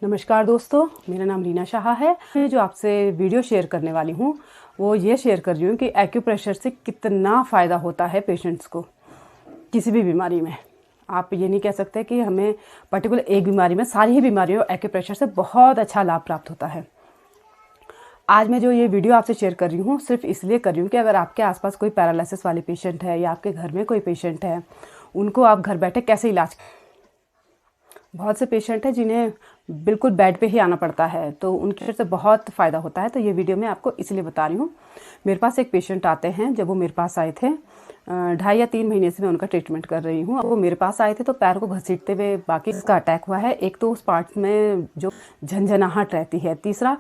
नमस्कार दोस्तों, मेरा नाम रीना शाह है। मैं जो आपसे वीडियो शेयर करने वाली हूँ वो ये शेयर कर रही हूँ कि एक्यूप्रेशर से कितना फ़ायदा होता है पेशेंट्स को किसी भी बीमारी में। आप ये नहीं कह सकते कि हमें पर्टिकुलर एक बीमारी में, सारी ही बीमारियों एक्यूप्रेशर से बहुत अच्छा लाभ प्राप्त होता है। आज मैं जो ये वीडियो आपसे शेयर कर रही हूँ सिर्फ इसलिए कर रही हूँ कि अगर आपके आसपास कोई पैरालिसिस वाले पेशेंट है या आपके घर में कोई पेशेंट है, उनको आप घर बैठे कैसे इलाज। बहुत से पेशेंट हैं जिन्हें बिल्कुल बेड पे ही आना पड़ता है, तो उनके से बहुत फ़ायदा होता है। तो ये वीडियो मैं आपको इसलिए बता रही हूँ। मेरे पास एक पेशेंट आते हैं, जब वो मेरे पास आए थे 2.5 या 3 महीने से मैं उनका ट्रीटमेंट कर रही हूँ। वो मेरे पास आए थे तो पैर को घसीटते हुए बाकी इसका अटैक हुआ है। एक तो उस पार्ट में जो झंझनाहट रहती है, तीसरा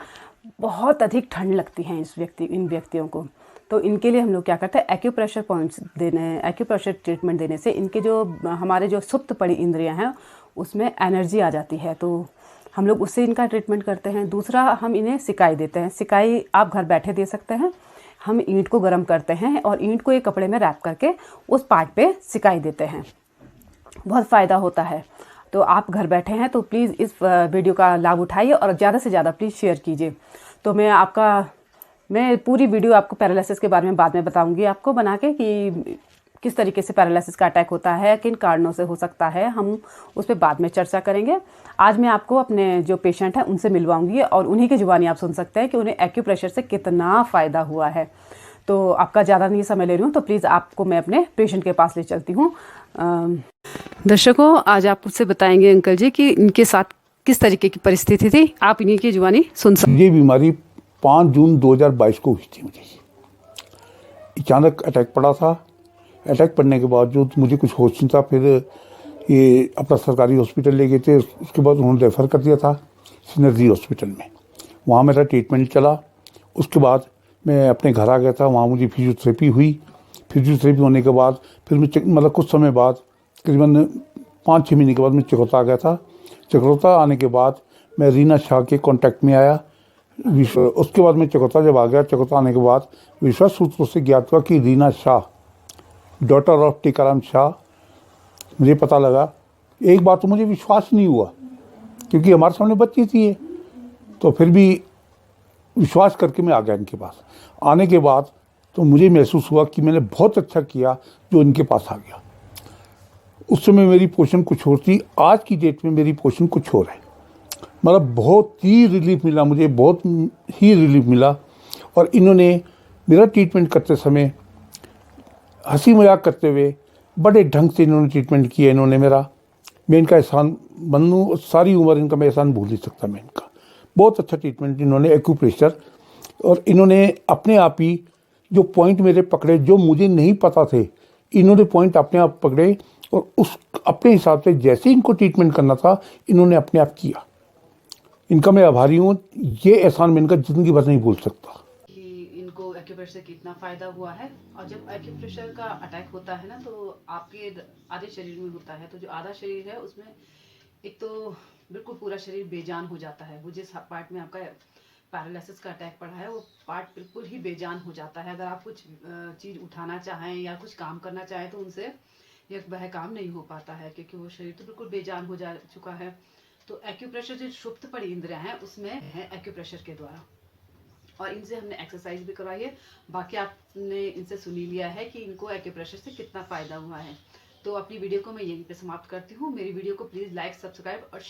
बहुत अधिक ठंड लगती है इन व्यक्तियों को। तो इनके लिए हम लोग क्या करते हैं, एक्यूप्रेशर पॉइंट्स देने, एक्यूप्रेशर ट्रीटमेंट देने से इनके जो हमारे जो सुप्त पड़ी इंद्रियां हैं उसमें एनर्जी आ जाती है, तो हम लोग उससे इनका ट्रीटमेंट करते हैं। दूसरा, हम इन्हें सिकाई देते हैं। सिकाई आप घर बैठे दे सकते हैं। हम ईंट को गर्म करते हैं और ईंट को एक कपड़े में रैप करके उस पार्ट पे सिकाई देते हैं। बहुत फ़ायदा होता है। तो आप घर बैठे हैं तो प्लीज़ इस वीडियो का लाभ उठाइए और ज़्यादा से ज़्यादा प्लीज़ शेयर कीजिए। तो मैं पूरी वीडियो आपको पैरालिसिस के बारे में बाद में बताऊंगी आपको बना के कि किस तरीके से पैरालिसिस का अटैक होता है, किन कारणों से हो सकता है, हम उस पर बाद में चर्चा करेंगे। आज मैं आपको अपने जो पेशेंट हैं उनसे मिलवाऊंगी और उन्हीं की जुबानी आप सुन सकते हैं कि उन्हें एक्यूप्रेशर से कितना फ़ायदा हुआ है। तो आपका ज़्यादा नहीं समय ले रही हूँ, तो प्लीज़ आपको मैं अपने पेशेंट के पास ले चलती हूँ। दर्शकों, आज आप मुझसे बताएंगे अंकल जी कि इनके साथ किस तरीके की परिस्थिति थी। आप इन्हीं की जुबानी सुन सकते। ये बीमारी 5 जून 2022 को हुई थी। मुझे अचानक अटैक पड़ा था। अटैक पड़ने के बाद जो मुझे कुछ होश नहीं था, फिर ये अपना सरकारी हॉस्पिटल ले गए थे। उसके बाद उन्होंने रेफ़र कर दिया था सिनर्जी हॉस्पिटल में। वहाँ मेरा ट्रीटमेंट चला। उसके बाद मैं अपने घर आ गया था। वहाँ मुझे फिजियोथेरेपी हुई। फिजियोथेरेपी होने के बाद फिर मैं मतलब कुछ समय बाद, करीबन 5-6 महीने के बाद मैं चकौता आ गया था। चकौता आने के बाद मैं रीना शाह के कॉन्टैक्ट में आया। उसके बाद मैं चकौता जब आ गया, चकौता आने के बाद विश्वास सूत्रों से ज्ञात हुआ कि रीना शाह, डॉटर ऑफ टीकाराम शाह, मुझे पता लगा। एक बार तो मुझे विश्वास नहीं हुआ क्योंकि हमारे सामने बच्ची थी ये, तो फिर भी विश्वास करके मैं आ गया इनके पास। आने के बाद तो मुझे महसूस हुआ कि मैंने बहुत अच्छा किया जो इनके पास आ गया। उस समय मेरी पोजीशन कुछ और थी, आज की डेट में मेरी पोजीशन कुछ और है। मतलब बहुत ही रिलीफ मिला, मुझे बहुत ही रिलीफ मिला। और इन्होंने मेरा ट्रीटमेंट करते समय हंसी मजाक करते हुए बड़े ढंग से इन्होंने ट्रीटमेंट किया। इन्होंने मैं इनका एहसान बनूँ, सारी उम्र इनका मैं एहसान भूल नहीं सकता मैं इनका। बहुत अच्छा ट्रीटमेंट इन्होंने, एक्यूप्रेशर। और इन्होंने अपने आप ही जो पॉइंट मेरे पकड़े, जो मुझे नहीं पता थे, इन्होंने पॉइंट अपने आप पकड़े और उस अपने हिसाब से जैसे इनको ट्रीटमेंट करना था इन्होंने अपने आप किया। इनका मैं आभारी हूँ। ये एहसान मैं इनका ज़िंदगी भर नहीं भूल सकता। इनको एक्यूप्रेशर से कितना फ़ायदा हुआ है। और जब एक्यूप्रेशर का अटैक होता है ना, तो आपके आधे शरीर में होता है। तो जो आधा शरीर है उसमें एक तो बिल्कुल पूरा शरीर बेजान हो जाता है। वो जिस पार्ट में आपका पैरालिसिस का अटैक पड़ा है वो पार्ट बिल्कुल ही बेजान हो जाता है। अगर आप कुछ चीज़ उठाना चाहें या कुछ काम करना चाहें तो उनसे वह काम नहीं हो पाता है, क्योंकि वो शरीर तो बिल्कुल बेजान हो जा चुका है। तो एक्यूप्रेशर जो सुप्त पड़ी इंद्रियां हैं उसमें है एक्यूप्रेशर के द्वारा, और इनसे हमने एक्सरसाइज भी करवाई है। बाकी आपने इनसे सुन ही लिया है कि इनको एक्यूप्रेशर से कितना फ़ायदा हुआ है। तो अपनी वीडियो को मैं यहीं पे समाप्त करती हूँ। मेरी वीडियो को प्लीज़ लाइक, सब्सक्राइब और